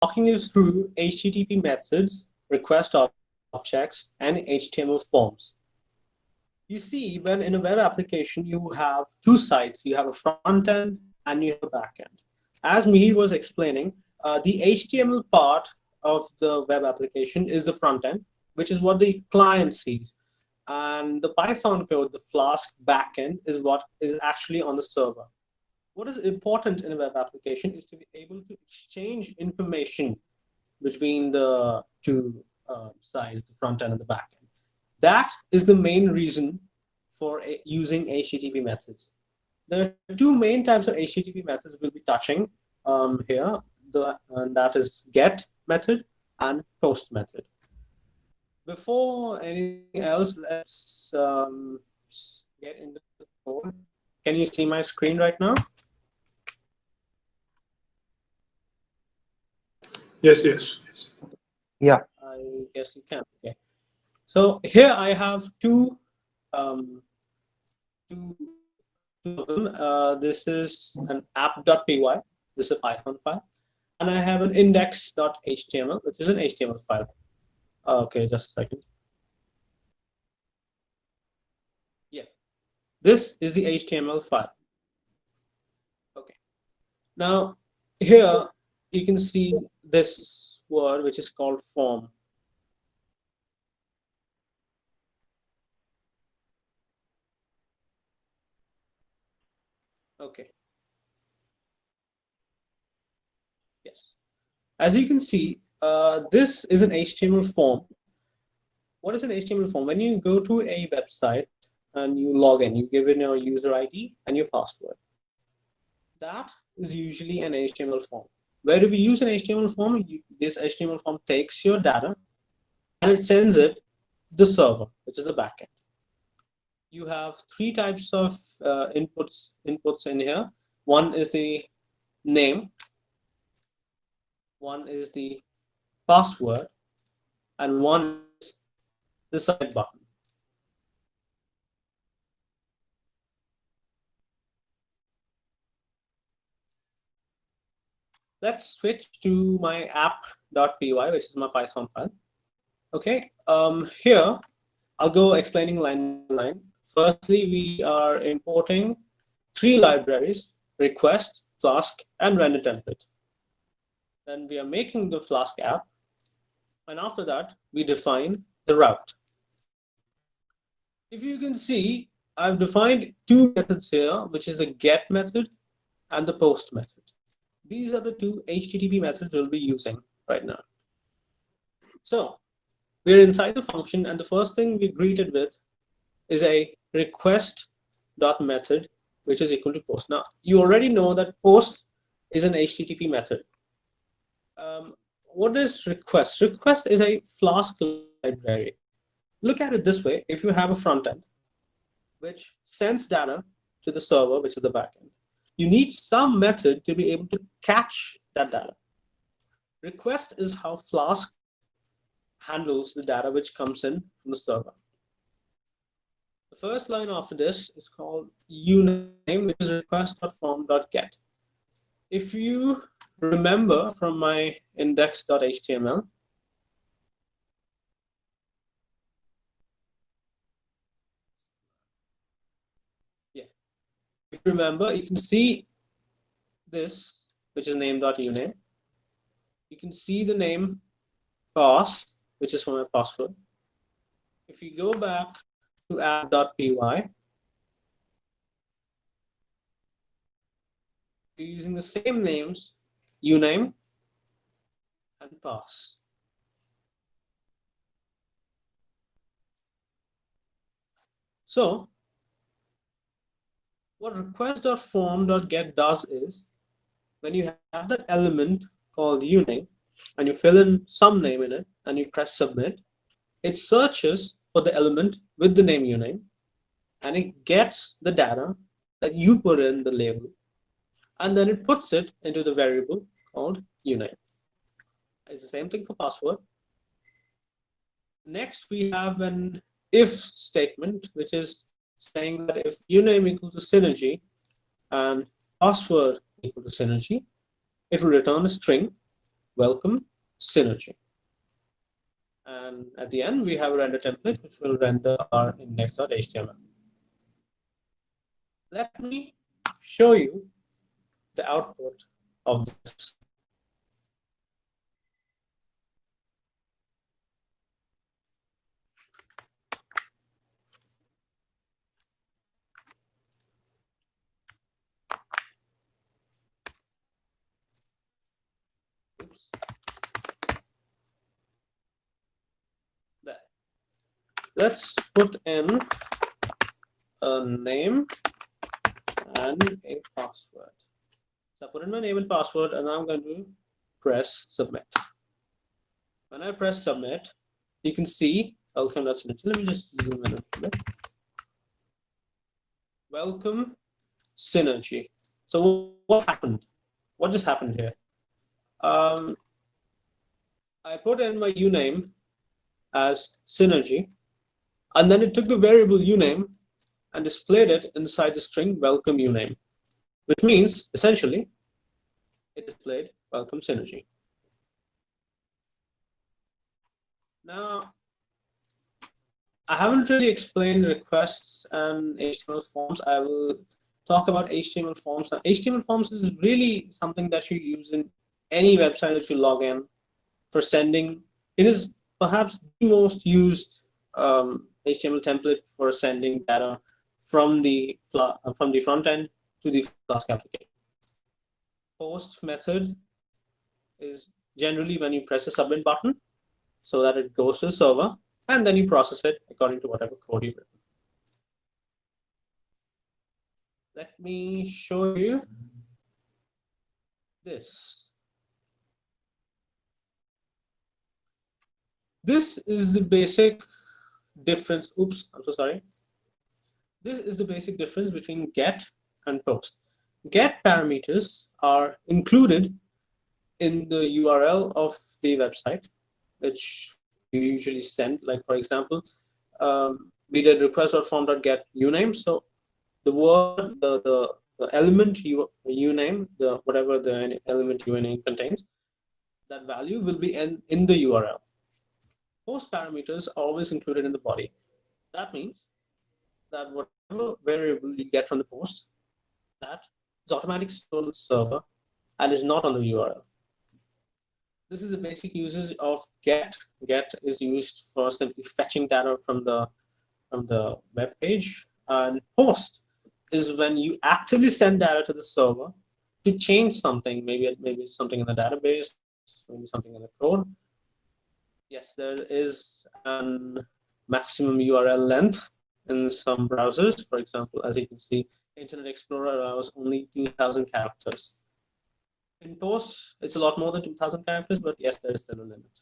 walking you through HTTP methods, request objects, and HTML forms. You see, when in a web application, you have two sides. You have a front end and you have a back end. As Mihir was explaining, the HTML part of the web application is the front end, which is what the client sees. And the Python code, the Flask backend, is what is actually on the server. What is important in a web application is to be able to exchange information between the two sides, the front end and the back end. That is the main reason for using HTTP methods. There are two main types of HTTP methods we'll be touching here. And that is get method and post method. Before anything else, let's get into the code. Can you see my screen right now? Yes. Yeah. I guess you can. Okay. So here I have two of them. This is an app.py. This is a Python file, and I have an index.html, which is an HTML file. Okay, just a second. Yeah, this is the HTML file. Okay. Now here you can see this word, which is called form. Okay. Yes. As you can see, this is an HTML form. What is an HTML form? When you go to a website and you log in, you give in your user ID and your password. That is usually an HTML form. Where do we use an HTML form? This HTML form takes your data and it sends it to the server, which is the backend. You have three types of inputs in here. One is the name, one is the password, and one is the submit button. Let's switch to my app.py, which is my Python file. Okay, here I'll go explaining line by line. Firstly, we are importing three libraries: request, Flask, and render template. Then we are making the Flask app, and after that, we define the route. If you can see, I've defined two methods here, which is the get method and the post method. These are the two HTTP methods we'll be using right now. So we're inside the function, and the first thing we're greeted with is a request.method, which is equal to post. Now, you already know that post is an HTTP method. What is request? Request is a Flask library. Look at it this way. If you have a front end, which sends data to the server, which is the backend, you need some method to be able to catch that data. Request is how Flask handles the data which comes in from the server. The first line after this is called uname, which is request.form.get. If you remember from my index.html, if you remember, you can see this, which is name.uname. You can see the name pass, which is for my password. If you go back to app.py, you're using the same names, uname and pass. So what request.form.get does is, when you have that element called uname and you fill in some name in it and you press submit, it searches for the element with the name uname and it gets the data that you put in the label, and then it puts it into the variable called uname. It's the same thing for password. Next, we have an if statement, which is saying that if uname equal to synergy and password equal to synergy, it will return a string welcome synergy. And at the end, we have a render template which will render our index.html. Let me show you the output of this. Oops. There. Let's put in a name and a password. So I put in my name and password, and I'm going to press submit. When I press submit, you can see welcome.synergy. Let me just zoom in a bit. Welcome synergy. So what happened? What just happened here? I put in my uname as synergy, and then it took the variable uname and displayed it inside the string welcome uname, which means essentially it displayed welcome synergy. Now, I haven't really explained requests and HTML forms. I will talk about HTML forms. Now, HTML forms is really something that you use in any website that you log in for sending. It is perhaps the most used HTML template for sending data from the front end to the Flask application. Post method is generally when you press the submit button so that it goes to the server, and then you process it according to whatever code you've written. Let me show you this. This is the basic difference. Oops, I'm so sorry. This is the basic difference between get and post. Get parameters are included in the URL of the website, which you usually send. Like, for example, we did request.form.get uname. So the word, the element uname, whatever the element uname contains, that value will be in the URL. Post parameters are always included in the body. That means that whatever variable you get from the post, that is automatically stored on the server and is not on the URL. This is the basic usage of get. Get is used for simply fetching data from the web page, and post is when you actively send data to the server to change something, maybe something in the database, maybe something in the code. Yes, there is a maximum URL length in some browsers. For example, as you can see, Internet Explorer allows only 2,000 characters. In Post, it's a lot more than 2,000 characters, but yes, there is still a limit.